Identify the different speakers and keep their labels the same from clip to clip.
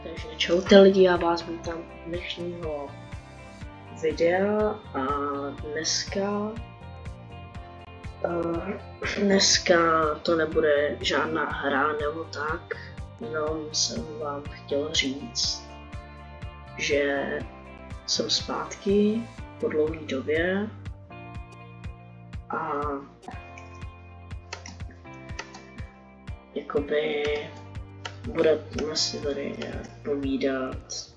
Speaker 1: Takže čaute lidi, já vás vítám u dnešního videa a dneska to nebude žádná hra nebo tak, jenom jsem vám chtěl říct, že jsem zpátky po dlouhé době a jakoby budeme si tady povídat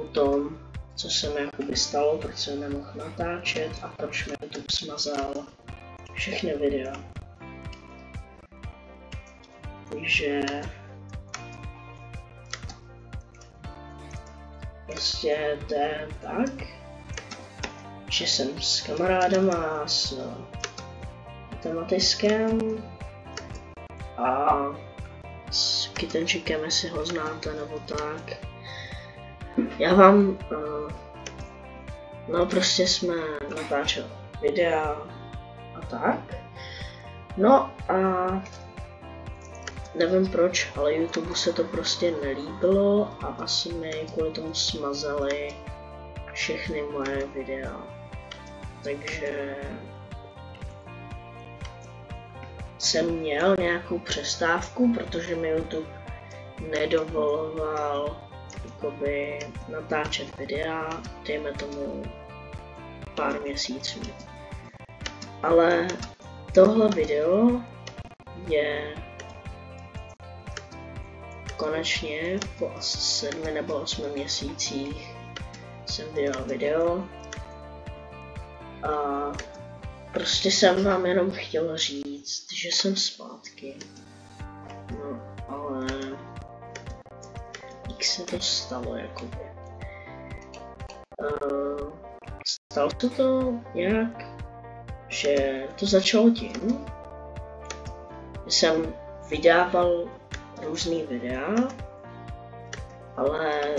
Speaker 1: o tom, co se mi jakoby stalo, proč jsem nemohl natáčet a proč mi YouTube smazal všechny videa. Takže prostě to je tak, že jsem s kamarádem a s matematiskem a s Kytenčikem, jestli ho znáte nebo tak. Já vám, no prostě jsme natáčeli videa a tak. No a nevím proč, ale YouTube se to prostě nelíbilo a asi mi kvůli tomu smazali všechny moje videa. Takže jsem měl nějakou přestávku, protože mi YouTube nedovoloval jakoby natáčet videa, dejme tomu pár měsíců. Ale tohle video je konečně po asi 7 nebo 8 měsících jsem vydal video a prostě jsem vám jenom chtěl říct, že jsem zpátky. No, ale jak se to stalo, jakoby. Stalo se to nějak, že to začalo tím, že jsem vydával různý videa, ale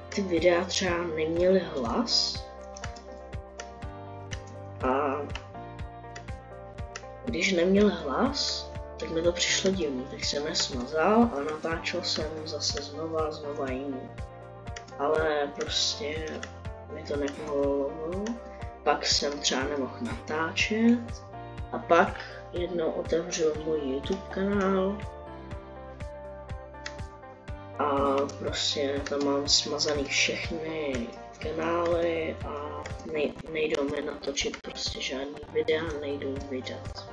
Speaker 1: ty videa třeba neměly hlas a když neměl hlas, tak mi to přišlo divný, tak jsem je smazal a natáčel jsem zase znova jiný. Ale prostě mi to nepovolovalo, pak jsem třeba nemohl natáčet a pak jednou otevřel můj YouTube kanál a prostě tam mám smazaný všechny kanály a nejdou mi natočit prostě žádný videa, nejdou vydat.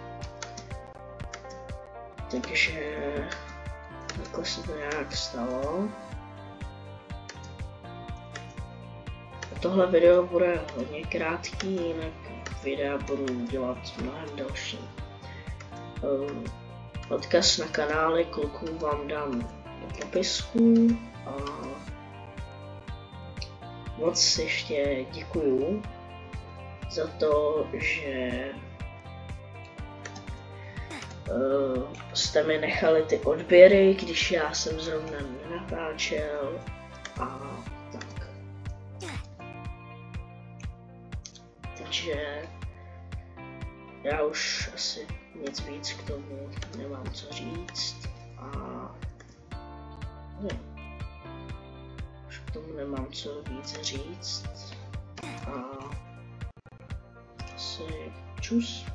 Speaker 1: Takže takhle se to nějak stalo. Tohle video bude hodně krátký, jinak videa budu dělat mnohem delší. Odkaz na kanály kluků vám dám do popisku a moc ještě děkuju za to, že jste mi nechali ty odběry, když já jsem zrovna nenatáčel a tak. Takže já už asi nic víc k tomu nemám co říct a už k tomu nemám co víc říct a asi čus.